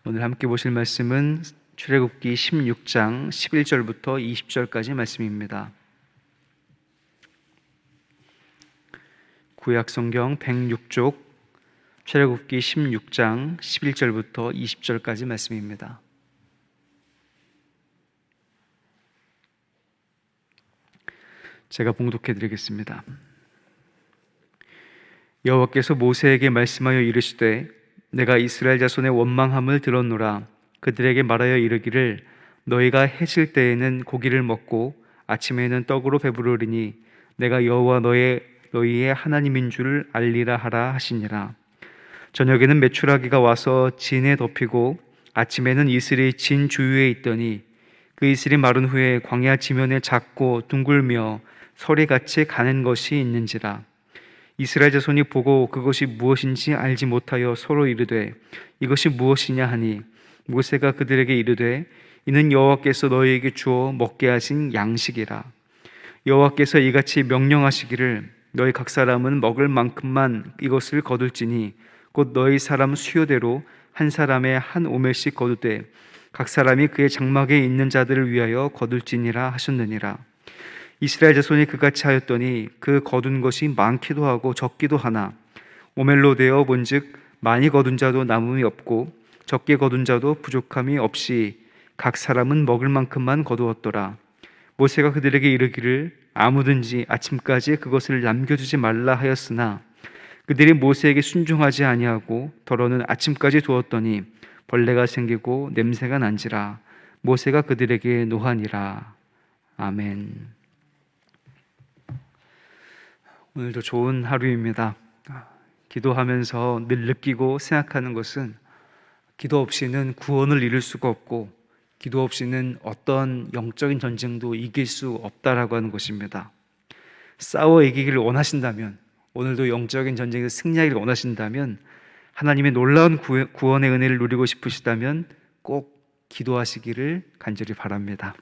오늘 함께 보실 말씀은 출애굽기 16장 11절부터 20절까지 말씀입니다. 구약 성경 106쪽 출애굽기 16장 11절부터 20절까지 말씀입니다. 제가 봉독해 드리겠습니다. 여호와께서 모세에게 말씀하여 이르시되 내가 이스라엘 자손의 원망함을 들었노라. 그들에게 말하여 이르기를 너희가 해질 때에는 고기를 먹고 아침에는 떡으로 배부르리니 내가 여호와 너희의 하나님인 줄 알리라 하라 하시니라. 저녁에는 메추라기가 와서 진에 덮이고 아침에는 이슬이 진 주위에 있더니 그 이슬이 마른 후에 광야 지면에 작고 둥글며 서리같이 가는 것이 있는지라. 이스라엘 자손이 보고 그것이 무엇인지 알지 못하여 서로 이르되 이것이 무엇이냐 하니 모세가 그들에게 이르되 이는 여호와께서 너희에게 주어 먹게 하신 양식이라. 여호와께서 이같이 명령하시기를 너희 각 사람은 먹을 만큼만 이것을 거둘지니 곧 너희 사람 수요대로 한 사람의 한 오멜씩 거두되 각 사람이 그의 장막에 있는 자들을 위하여 거둘지니라 하셨느니라. 이스라엘 자손이 그같이 하였더니 그 거둔 것이 많기도 하고 적기도 하나 오멜로 되어 본즉 많이 거둔 자도 남음이 없고 적게 거둔 자도 부족함이 없이 각 사람은 먹을 만큼만 거두었더라. 모세가 그들에게 이르기를 아무든지 아침까지 그것을 남겨두지 말라 하였으나 그들이 모세에게 순종하지 아니하고 더러는 아침까지 두었더니 벌레가 생기고 냄새가 난지라. 모세가 그들에게 노하니라. 아멘. 오늘도 좋은 하루입니다. 기도하면서 늘 느끼고 생각하는 것은 기도 없이는 구원을 이룰 수가 없고 기도 없이는 어떤 영적인 전쟁도 이길 수 없다라고 하는 것입니다. 싸워 이기기를 원하신다면, 오늘도 영적인 전쟁에서 승리하기를 원하신다면, 하나님의 놀라운 구원의 은혜를 누리고 싶으시다면 꼭 기도하시기를 간절히 바랍니다.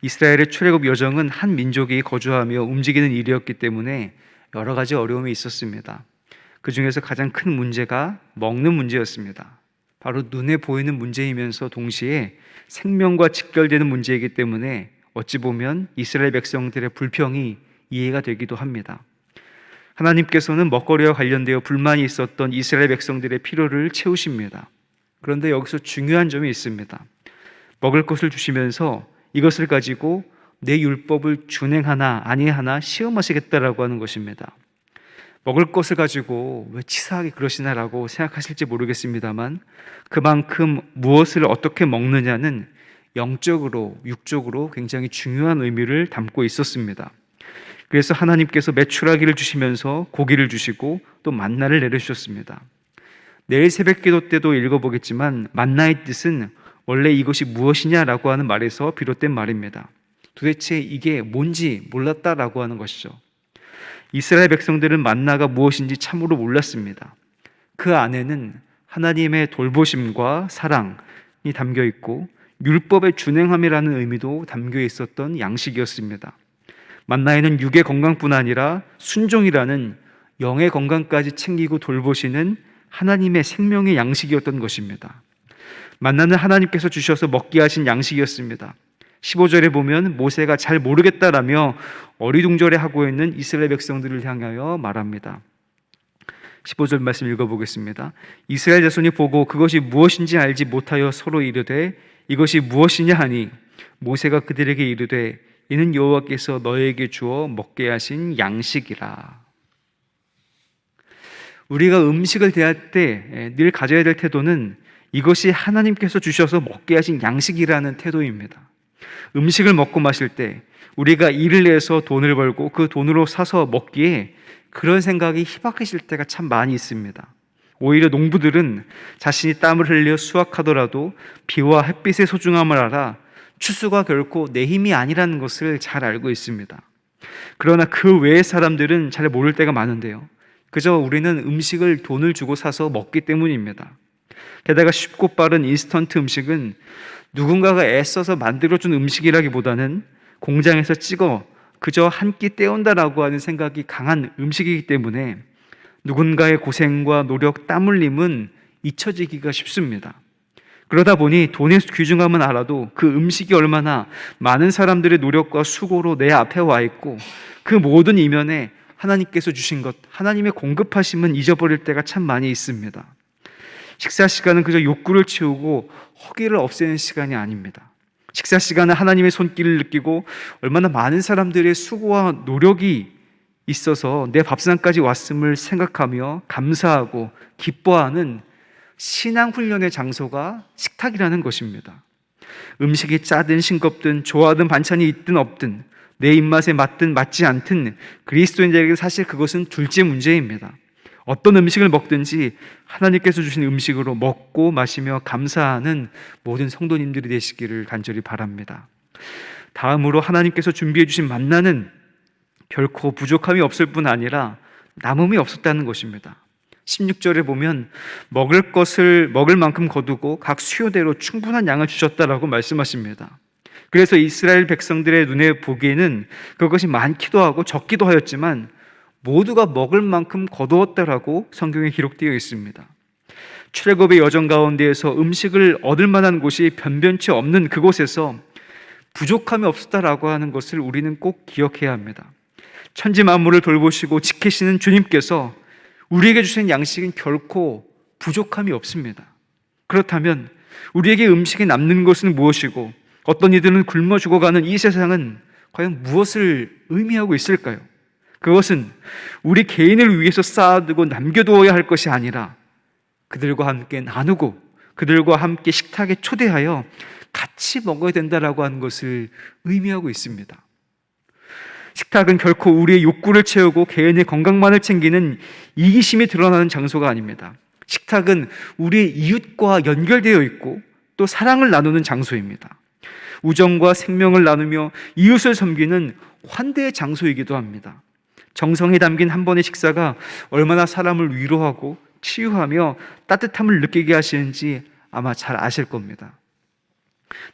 이스라엘의 출애굽 여정은 한 민족이 거주하며 움직이는 일이었기 때문에 여러 가지 어려움이 있었습니다. 그 중에서 가장 큰 문제가 먹는 문제였습니다. 바로 눈에 보이는 문제이면서 동시에 생명과 직결되는 문제이기 때문에 어찌 보면 이스라엘 백성들의 불평이 이해가 되기도 합니다. 하나님께서는 먹거리와 관련되어 불만이 있었던 이스라엘 백성들의 필요를 채우십니다. 그런데 여기서 중요한 점이 있습니다. 먹을 것을 주시면서 이것을 가지고 내 율법을 준행하나 아니하나 시험하시겠다라고 하는 것입니다. 먹을 것을 가지고 왜 치사하게 그러시나라고 생각하실지 모르겠습니다만 그만큼 무엇을 어떻게 먹느냐는 영적으로, 육적으로 굉장히 중요한 의미를 담고 있었습니다. 그래서 하나님께서 메추라기를 주시면서 고기를 주시고 또 만나를 내려주셨습니다. 내일 새벽기도 때도 읽어보겠지만 만나의 뜻은 원래 이것이 무엇이냐라고 하는 말에서 비롯된 말입니다. 도대체 이게 뭔지 몰랐다라고 하는 것이죠. 이스라엘 백성들은 만나가 무엇인지 참으로 몰랐습니다. 그 안에는 하나님의 돌보심과 사랑이 담겨 있고 율법의 준행함이라는 의미도 담겨 있었던 양식이었습니다. 만나에는 육의 건강뿐 아니라 순종이라는 영의 건강까지 챙기고 돌보시는 하나님의 생명의 양식이었던 것입니다. 만나는 하나님께서 주셔서 먹게 하신 양식이었습니다. 15절에 보면 모세가 잘 모르겠다라며 어리둥절해하고 있는 이스라엘 백성들을 향하여 말합니다. 15절 말씀 읽어보겠습니다. 이스라엘 자손이 보고 그것이 무엇인지 알지 못하여 서로 이르되 이것이 무엇이냐 하니 모세가 그들에게 이르되 이는 여호와께서 너희에게 주어 먹게 하신 양식이라. 우리가 음식을 대할 때 늘 가져야 될 태도는 이것이 하나님께서 주셔서 먹게 하신 양식이라는 태도입니다. 음식을 먹고 마실 때 우리가 일을 내서 돈을 벌고 그 돈으로 사서 먹기에 그런 생각이 희박해질 때가 참 많이 있습니다. 오히려 농부들은 자신이 땀을 흘려 수확하더라도 비와 햇빛의 소중함을 알아 추수가 결코 내 힘이 아니라는 것을 잘 알고 있습니다. 그러나 그 외의 사람들은 잘 모를 때가 많은데요. 그저 우리는 음식을 돈을 주고 사서 먹기 때문입니다. 게다가 쉽고 빠른 인스턴트 음식은 누군가가 애써서 만들어준 음식이라기보다는 공장에서 찍어 그저 한 끼 때운다라고 하는 생각이 강한 음식이기 때문에 누군가의 고생과 노력, 땀 흘림은 잊혀지기가 쉽습니다. 그러다 보니 돈의 귀중함은 알아도 그 음식이 얼마나 많은 사람들의 노력과 수고로 내 앞에 와 있고 그 모든 이면에 하나님께서 주신 것, 하나님의 공급하심은 잊어버릴 때가 참 많이 있습니다. 식사 시간은 그저 욕구를 채우고 허기를 없애는 시간이 아닙니다. 식사 시간은 하나님의 손길을 느끼고 얼마나 많은 사람들의 수고와 노력이 있어서 내 밥상까지 왔음을 생각하며 감사하고 기뻐하는 신앙훈련의 장소가 식탁이라는 것입니다. 음식이 짜든 싱겁든 좋아하든 반찬이 있든 없든 내 입맛에 맞든 맞지 않든 그리스도인들에게 사실 그것은 둘째 문제입니다. 어떤 음식을 먹든지 하나님께서 주신 음식으로 먹고 마시며 감사하는 모든 성도님들이 되시기를 간절히 바랍니다. 다음으로 하나님께서 준비해 주신 만나는 결코 부족함이 없을 뿐 아니라 남음이 없었다는 것입니다. 16절에 보면 먹을 만큼 거두고 각 수요대로 충분한 양을 주셨다라고 말씀하십니다. 그래서 이스라엘 백성들의 눈에 보기에는 그것이 많기도 하고 적기도 하였지만 모두가 먹을 만큼 거두었다라고 성경에 기록되어 있습니다. 출애굽의 여정 가운데에서 음식을 얻을 만한 곳이 변변치 없는 그곳에서 부족함이 없었다라고 하는 것을 우리는 꼭 기억해야 합니다. 천지 만물을 돌보시고 지키시는 주님께서 우리에게 주신 양식은 결코 부족함이 없습니다. 그렇다면 우리에게 음식이 남는 것은 무엇이고 어떤 이들은 굶어 죽어가는 이 세상은 과연 무엇을 의미하고 있을까요? 그것은 우리 개인을 위해서 쌓아두고 남겨두어야 할 것이 아니라 그들과 함께 나누고 그들과 함께 식탁에 초대하여 같이 먹어야 된다라고 하는 것을 의미하고 있습니다. 식탁은 결코 우리의 욕구를 채우고 개인의 건강만을 챙기는 이기심이 드러나는 장소가 아닙니다. 식탁은 우리의 이웃과 연결되어 있고 또 사랑을 나누는 장소입니다. 우정과 생명을 나누며 이웃을 섬기는 환대의 장소이기도 합니다. 정성이 담긴 한 번의 식사가 얼마나 사람을 위로하고 치유하며 따뜻함을 느끼게 하시는지 아마 잘 아실 겁니다.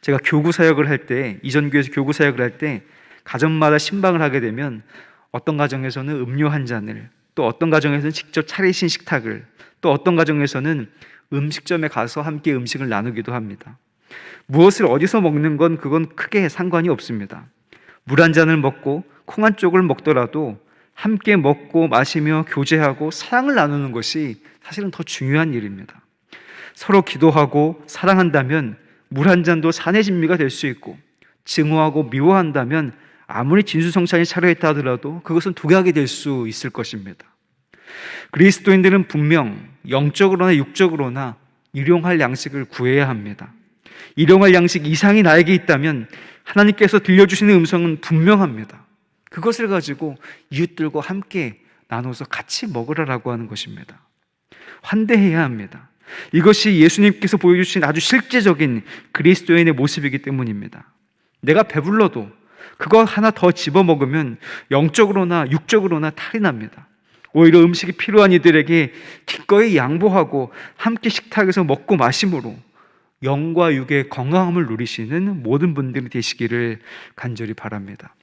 제가 교구 사역을 할 때, 이전 교회에서 교구 사역을 할 때 가정마다 신방을 하게 되면 어떤 가정에서는 음료 한 잔을, 또 어떤 가정에서는 직접 차리신 식탁을, 또 어떤 가정에서는 음식점에 가서 함께 음식을 나누기도 합니다. 무엇을 어디서 먹는 건 그건 크게 상관이 없습니다. 물 한 잔을 먹고 콩 한 쪽을 먹더라도 함께 먹고 마시며 교제하고 사랑을 나누는 것이 사실은 더 중요한 일입니다. 서로 기도하고 사랑한다면 물 한 잔도 산의 진미가 될 수 있고, 증오하고 미워한다면 아무리 진수성찬이 차려있다 하더라도 그것은 독약이 될 수 있을 것입니다. 그리스도인들은 분명 영적으로나 육적으로나 일용할 양식을 구해야 합니다. 일용할 양식 이상이 나에게 있다면 하나님께서 들려주시는 음성은 분명합니다. 그것을 가지고 이웃들과 함께 나눠서 같이 먹으라라고 하는 것입니다. 환대해야 합니다. 이것이 예수님께서 보여주신 아주 실제적인 그리스도인의 모습이기 때문입니다. 내가 배불러도 그거 하나 더 집어먹으면 영적으로나 육적으로나 탈이 납니다. 오히려 음식이 필요한 이들에게 기꺼이 양보하고 함께 식탁에서 먹고 마심으로 영과 육의 건강함을 누리시는 모든 분들이 되시기를 간절히 바랍니다.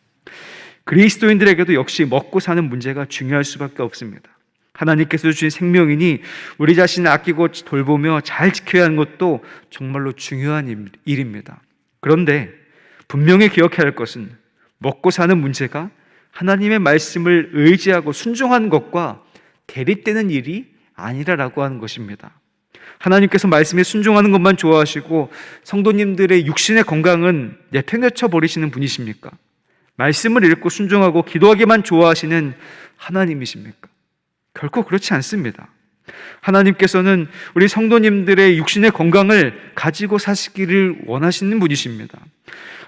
그리스도인들에게도 역시 먹고 사는 문제가 중요할 수밖에 없습니다. 하나님께서 주신 생명이니 우리 자신을 아끼고 돌보며 잘 지켜야 하는 것도 정말로 중요한 일입니다. 그런데 분명히 기억해야 할 것은 먹고 사는 문제가 하나님의 말씀을 의지하고 순종하는 것과 대립되는 일이 아니라라고 하는 것입니다. 하나님께서 말씀에 순종하는 것만 좋아하시고 성도님들의 육신의 건강은 내팽개쳐 버리시는 분이십니까? 말씀을 읽고 순종하고 기도하기만 좋아하시는 하나님이십니까? 결코 그렇지 않습니다. 하나님께서는 우리 성도님들의 육신의 건강을 가지고 사시기를 원하시는 분이십니다.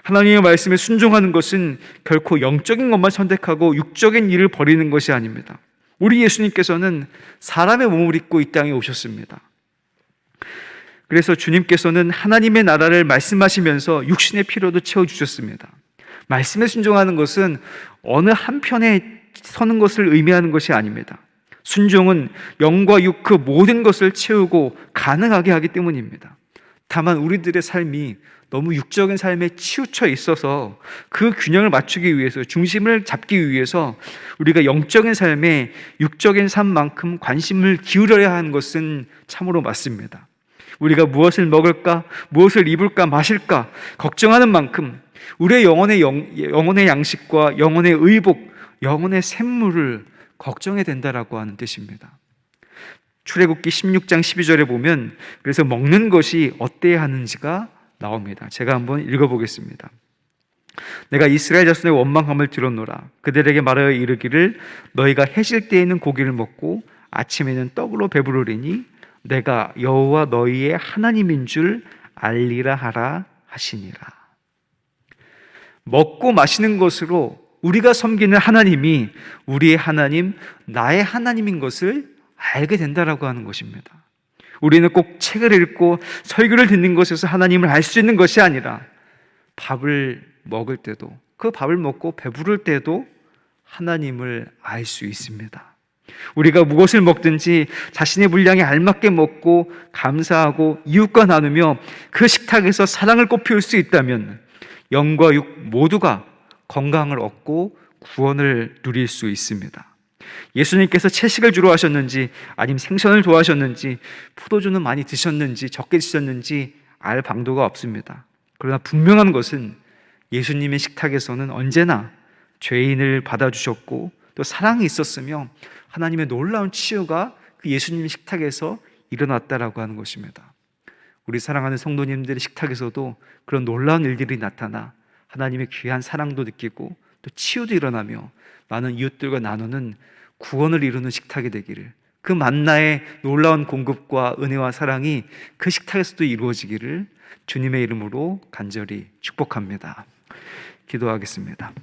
하나님의 말씀에 순종하는 것은 결코 영적인 것만 선택하고 육적인 일을 버리는 것이 아닙니다. 우리 예수님께서는 사람의 몸을 입고 이 땅에 오셨습니다. 그래서 주님께서는 하나님의 나라를 말씀하시면서 육신의 필요도 채워주셨습니다. 말씀에 순종하는 것은 어느 한편에 서는 것을 의미하는 것이 아닙니다. 순종은 영과 육 그 모든 것을 채우고 가능하게 하기 때문입니다. 다만 우리들의 삶이 너무 육적인 삶에 치우쳐 있어서 그 균형을 맞추기 위해서, 중심을 잡기 위해서 우리가 영적인 삶에 육적인 삶만큼 관심을 기울여야 하는 것은 참으로 맞습니다. 우리가 무엇을 먹을까, 무엇을 입을까, 마실까 걱정하는 만큼 우리의 영혼의 양식과 영혼의 의복, 영혼의 샘물을 걱정해야 된다라고 하는 뜻입니다. 출애굽기 16장 12절에 보면 그래서 먹는 것이 어때야 하는지가 나옵니다. 제가 한번 읽어보겠습니다. 내가 이스라엘 자손의 원망함을 들었노라. 그들에게 말하여 이르기를 너희가 해질 때에는 고기를 먹고 아침에는 떡으로 배부르리니 내가 여호와 너희의 하나님인 줄 알리라 하라 하시니라. 먹고 마시는 것으로 우리가 섬기는 하나님이 우리의 하나님, 나의 하나님인 것을 알게 된다라고 하는 것입니다. 우리는 꼭 책을 읽고 설교를 듣는 것에서 하나님을 알 수 있는 것이 아니라 밥을 먹을 때도, 그 밥을 먹고 배부를 때도 하나님을 알 수 있습니다. 우리가 무엇을 먹든지 자신의 분량에 알맞게 먹고 감사하고 이웃과 나누며 그 식탁에서 사랑을 꽃피울 수 있다면 영과 육 모두가 건강을 얻고 구원을 누릴 수 있습니다. 예수님께서 채식을 주로 하셨는지 아니면 생선을 좋아하셨는지 포도주는 많이 드셨는지 적게 드셨는지 알 방도가 없습니다. 그러나 분명한 것은 예수님의 식탁에서는 언제나 죄인을 받아주셨고 또 사랑이 있었으며 하나님의 놀라운 치유가 그 예수님의 식탁에서 일어났다라고 하는 것입니다. 우리 사랑하는 성도님들의 식탁에서도 그런 놀라운 일들이 나타나 하나님의 귀한 사랑도 느끼고 또 치유도 일어나며 많은 이웃들과 나누는 구원을 이루는 식탁이 되기를, 그 만나의 놀라운 공급과 은혜와 사랑이 그 식탁에서도 이루어지기를 주님의 이름으로 간절히 축복합니다. 기도하겠습니다.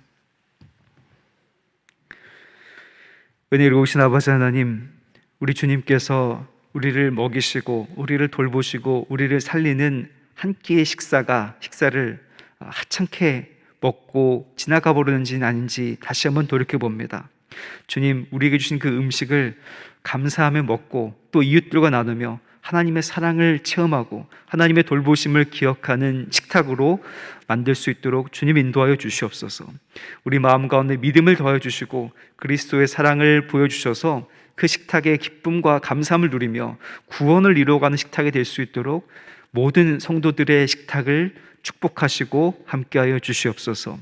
은혜로우신 아버지 하나님, 우리 주님께서 우리를 먹이시고 우리를 돌보시고 우리를 살리는 한 끼의 식사를 하찮게 먹고 지나가 버리는지 아닌지 다시 한번 돌이켜 봅니다. 주님, 우리에게 주신 그 음식을 감사하며 먹고 또 이웃들과 나누며 하나님의 사랑을 체험하고 하나님의 돌보심을 기억하는 식탁으로 만들 수 있도록 주님 인도하여 주시옵소서. 우리 마음 가운데 믿음을 더해 주시고 그리스도의 사랑을 보여주셔서 그 식탁의 기쁨과 감사함을 누리며 구원을 이루어가는 식탁이 될 수 있도록 모든 성도들의 식탁을 축복하시고 함께하여 주시옵소서.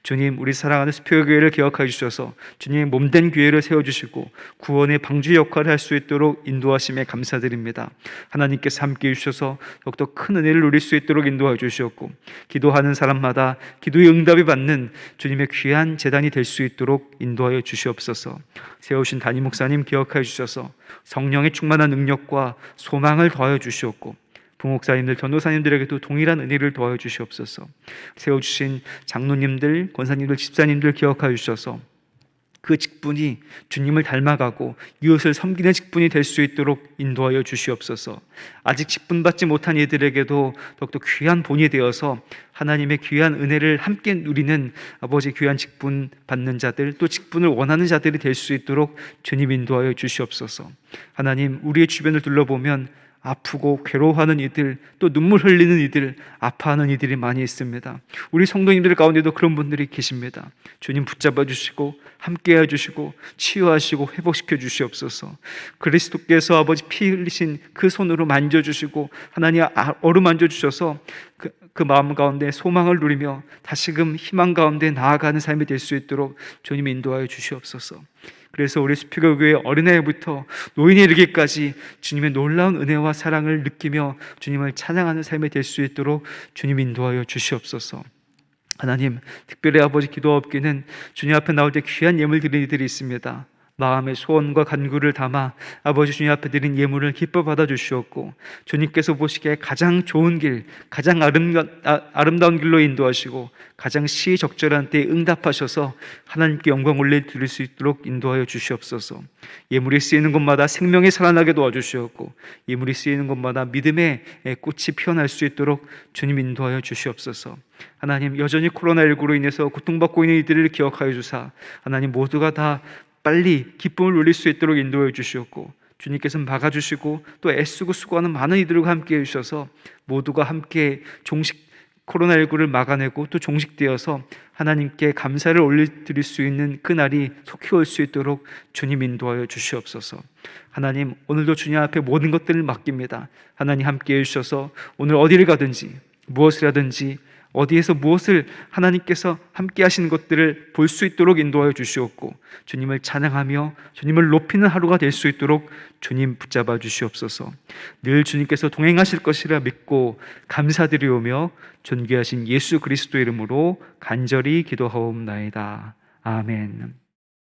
주님, 우리 사랑하는 수표교회를 기억하여 주셔서 주님의 몸된 교회를 세워주시고 구원의 방주 역할을 할 수 있도록 인도하심에 감사드립니다. 하나님께서 함께해 주셔서 더욱더 큰 은혜를 누릴 수 있도록 인도하여 주시옵고 기도하는 사람마다 기도의 응답이 받는 주님의 귀한 제단이 될 수 있도록 인도하여 주시옵소서. 세우신 담임 목사님 기억하여 주셔서 성령의 충만한 능력과 소망을 더하여 주시옵고 부목사님들, 전도사님들에게도 동일한 은혜를 더하여 주시옵소서. 세워주신 장로님들, 권사님들, 집사님들 기억하여 주셔서 그 직분이 주님을 닮아가고 이웃을 섬기는 직분이 될 수 있도록 인도하여 주시옵소서. 아직 직분 받지 못한 이들에게도 더욱더 귀한 본이 되어서 하나님의 귀한 은혜를 함께 누리는 아버지 귀한 직분 받는 자들, 또 직분을 원하는 자들이 될 수 있도록 주님 인도하여 주시옵소서. 하나님, 우리의 주변을 둘러보면 아프고 괴로워하는 이들, 또 눈물 흘리는 이들, 아파하는 이들이 많이 있습니다. 우리 성도님들 가운데도 그런 분들이 계십니다. 주님 붙잡아 주시고 함께해 주시고 치유하시고 회복시켜 주시옵소서. 그리스도께서 아버지 피 흘리신 그 손으로 만져주시고 하나님 어루만져 주셔서 그 마음 가운데 소망을 누리며 다시금 희망 가운데 나아가는 삶이 될 수 있도록 주님 인도하여 주시옵소서. 그래서 우리 수표교회 어린아이부터 노인에 이르기까지 주님의 놀라운 은혜와 사랑을 느끼며 주님을 찬양하는 삶이 될 수 있도록 주님 인도하여 주시옵소서. 하나님, 특별히 아버지 기도하옵기는 주님 앞에 나올 때 귀한 예물 드리는 이들이 있습니다. 마음의 소원과 간구를 담아 아버지 주님 앞에 드린 예물을 기뻐 받아주시옵고 주님께서 보시기에 가장 좋은 길, 가장 아름다운 길로 인도하시고 가장 시적절한 때에 응답하셔서 하나님께 영광 올려드릴 수 있도록 인도하여 주시옵소서. 예물이 쓰이는 곳마다 생명이 살아나게 도와주시옵고 예물이 쓰이는 곳마다 믿음의 꽃이 피어날 수 있도록 주님 인도하여 주시옵소서. 하나님, 여전히 코로나19로 인해서 고통받고 있는 이들을 기억하여 주사 하나님 모두가 다 빨리 기쁨을 누릴 수 있도록 인도해 주시옵고 주님께서는 막아주시고 또 애쓰고 수고하는 많은 이들과 함께 해주셔서 모두가 함께 코로나19를 막아내고 또 종식되어서 하나님께 감사를 올려드릴 수 있는 그날이 속히 올 수 있도록 주님 인도하여 주시옵소서. 하나님, 오늘도 주님 앞에 모든 것들을 맡깁니다. 하나님 함께 해주셔서 오늘 어디를 가든지 무엇을 하든지 어디에서 무엇을 하나님께서 함께 하시는 것들을 볼 수 있도록 인도하여 주시옵고 주님을 찬양하며 주님을 높이는 하루가 될 수 있도록 주님 붙잡아 주시옵소서. 늘 주님께서 동행하실 것이라 믿고 감사드리오며 존귀하신 예수 그리스도 이름으로 간절히 기도하옵나이다. 아멘.